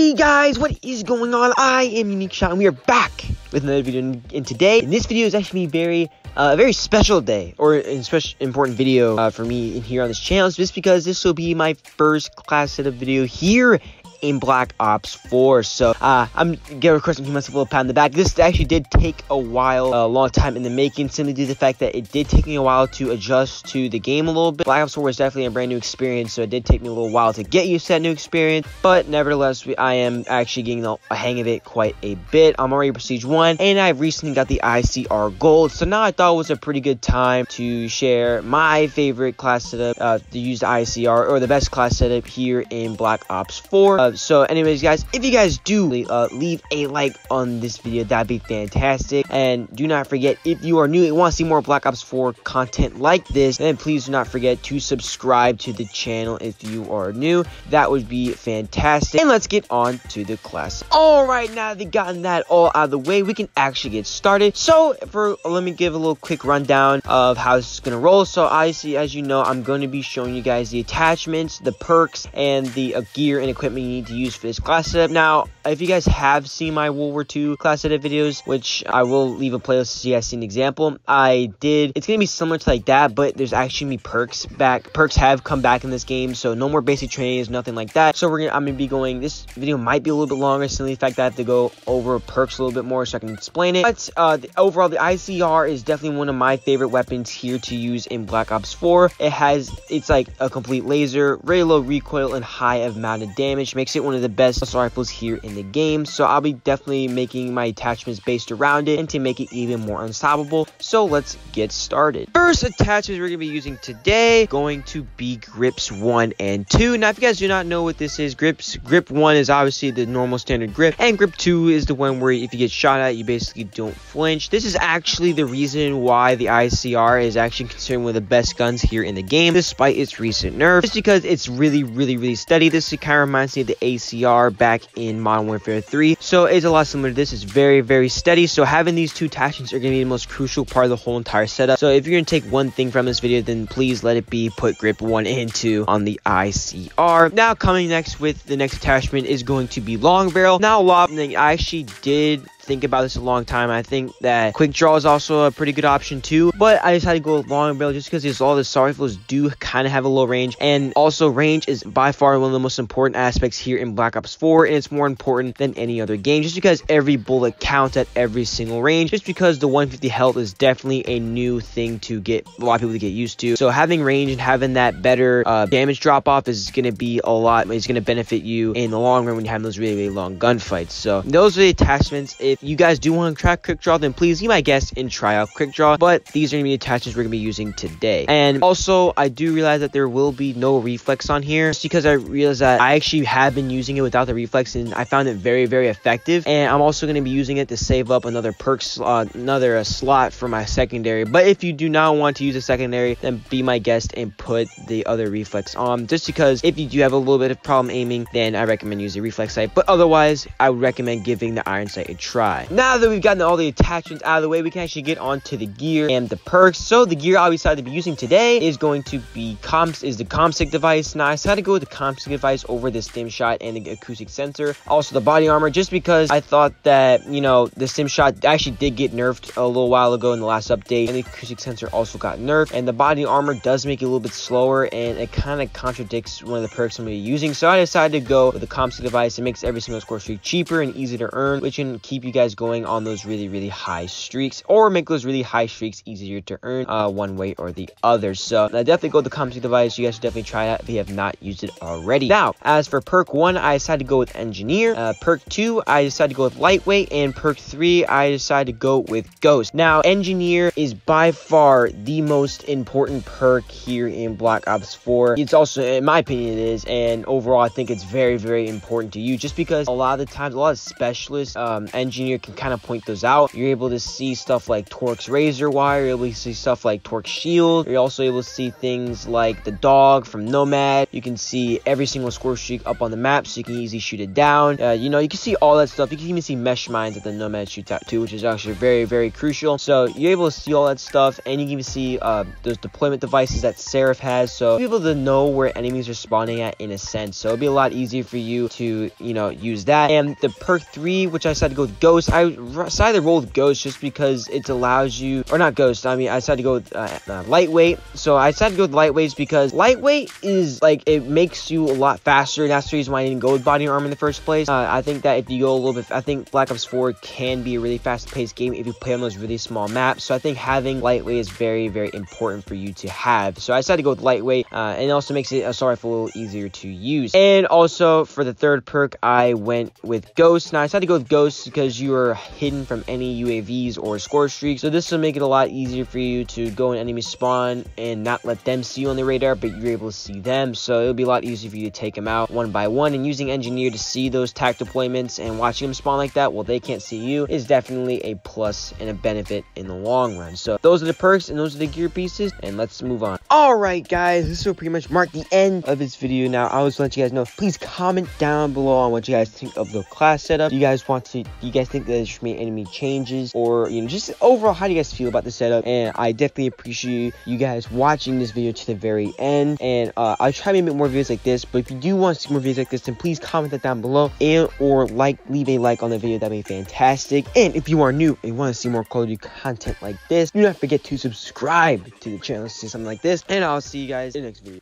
Hey guys, what is going on? I am Unique Shot and we are back with another video. And today, this video is actually a very special day, or a special important video for me in here on this channel, just because this will be my first class setup video here in Black Ops 4. So I'm gonna of course give myself a little pat on the back. This actually did take a while, a long time in the making, simply due to the fact that it did take me a while to adjust to the game a little bit. Black Ops 4 was definitely a brand new experience, so it did take me a little while to get used to that new experience, but nevertheless I am actually getting a hang of it quite a bit. I'm already Prestige 1 and I've recently got the ICR Gold, so now I thought it was a pretty good time to share my favorite class setup, to use the ICR, or the best class setup here in Black Ops 4. So anyways guys, if you guys do leave a like on this video, that'd be fantastic. And do not forget, if you are new and want to see more Black Ops 4 content like this, then please do not forget to subscribe to the channel if you are new. That would be fantastic. And let's get on to the class. Alright, now that we've gotten that all out of the way, we can actually get started. So let me give a little quick rundown of how this is going to roll. So obviously, as you know, I'm going to be showing you guys the attachments, the perks, and the gear and equipment you need to use for this class setup. Now, if you guys have seen my World War II class setup videos, which I will leave a playlist so you guys see an example, it's gonna be similar to like that, but there's actually perks back. Perks have come back in this game, so no more basic trainings, nothing like that. So I'm gonna be going, this video might be a little bit longer, simply the fact that I have to go over perks a little bit more so I can explain it. But overall, the ICR is definitely one of my favorite weapons here to use in Black Ops 4. It's like a complete laser, very low recoil, and high amount of damage. Makes it one of the best assault rifles here in the game, so I'll be definitely making my attachments based around it and to make it even more unstoppable. So let's get started. First attachments we're going to be using today going to be grips 1 and 2. Now if you guys do not know what this is, grip 1 is obviously the normal standard grip, and grip 2 is the one where if you get shot at, you basically don't flinch. This is actually the reason why the ICR is actually considered one of the best guns here in the game, despite its recent nerfs, just because it's really steady. This kind of reminds me of the ACR back in Modern Warfare 3, so it's a lot similar to this. It's very steady, so having these two attachments are going to be the most crucial part of the whole entire setup. So if you're going to take one thing from this video, then please let it be put grip 1 and 2 on the ICR. Now coming next with the next attachment is going to be long barrel. Now I actually did think about this a long time. I think that quick draw is also a pretty good option too, but I decided to go with long barrel just because all the assault rifles do kind of have a low range, and also range is by far one of the most important aspects here in Black Ops 4, and it's more important than any other game just because every bullet counts at every single range, just because the 150 health is definitely a new thing to get a lot of people to get used to. So having range and having that better damage drop off is going to be it's going to benefit you in the long run when you have those really long gunfights. So those are the attachments. If you guys do want to try quick draw, then please be my guest and try out quick draw, but these are going to be the attachments we're going to be using today. And also, I do realize that there will be no reflex on here, just because I realized that I actually have been using it without the reflex and I found it very effective. And I'm also going to be using it to save up another perk slot, slot for my secondary. But if you do not want to use a secondary, then be my guest and put the other reflex on, just because if you do have a little bit of problem aiming, then I recommend using the reflex sight, but otherwise I would recommend giving the iron sight a try. Now that we've gotten all the attachments out of the way, we can actually get on to the gear and the perks. So the gear I decided to be using today is going to be the ComSig device. Now I decided to go with the ComSig device over the stim shot and the acoustic sensor, also the body armor, just because I thought that, you know, the stim shot actually did get nerfed a little while ago in the last update, and the acoustic sensor also got nerfed, and the body armor does make it a little bit slower, and it kind of contradicts one of the perks I'm going to be using. So I decided to go with the ComSig device. It makes every single score streak cheaper and easy to earn, which can keep you guys going on those really high streaks, or make those really high streaks easier to earn one way or the other. So I definitely go with the ComSig device. You guys should definitely try that if you have not used it already. Now, as for perk 1, I decided to go with Engineer. Perk 2, I decided to go with Lightweight, and perk 3, I decided to go with Ghost. Now, Engineer is by far the most important perk here in Black Ops 4. It's also, in my opinion, it is, and overall I think it's very important to you, just because a lot of the times, a lot of specialist engineers engineer can kind of point those out. You're able to see stuff like Torque's razor wire. You're able to see stuff like Torque's shield. You're also able to see things like the dog from Nomad. You can see every single score streak up on the map, so you can easily shoot it down. You know, you can see all that stuff. You can even see mesh mines that the Nomad shoots out too, which is actually very, very crucial. So you're able to see all that stuff, and you can even see those deployment devices that Seraph has, so you're able to know where enemies are spawning at in a sense. So it'll be a lot easier for you to, you know, use that. And the perk 3, which I decided to go with Ghost, I decided to roll with Ghost just because it allows you, or not Ghost, I mean, I decided to go with Lightweight. So I decided to go with Lightweights because Lightweight is like, it makes you a lot faster. That's the reason why I didn't go with Body Armor in the first place. I think that if you go a little bit, I think Black Ops 4 can be a really fast-paced game if you play on those really small maps. So I think having Lightweight is very, very important for you to have. So I decided to go with Lightweight, and it also makes it assault rifle a little easier to use. And also for the third perk, I went with Ghost. Now I decided to go with Ghost because you are hidden from any UAVs or score streaks. So this will make it a lot easier for you to go in enemy spawn and not let them see you on the radar, but you're able to see them. So it'll be a lot easier for you to take them out one by one. And using Engineer to see those tac deployments and watching them spawn like that while they can't see you is definitely a plus and a benefit in the long run. So those are the perks and those are the gear pieces, and let's move on. Alright guys, this will pretty much mark the end of this video. Now I was let you guys know, please comment down below on what you guys think of the class setup. Do you guys think that there should be any changes, or you know, just overall, how do you guys feel about the setup? And I definitely appreciate you guys watching this video to the very end. And I'll try to make more videos like this, but if you do want to see more videos like this, then please comment that down below, and or leave a like on the video. That'd be fantastic. And if you are new and want to see more Call of Duty content like this, do not forget to subscribe to the channel to see something like this, and I'll see you guys in the next video.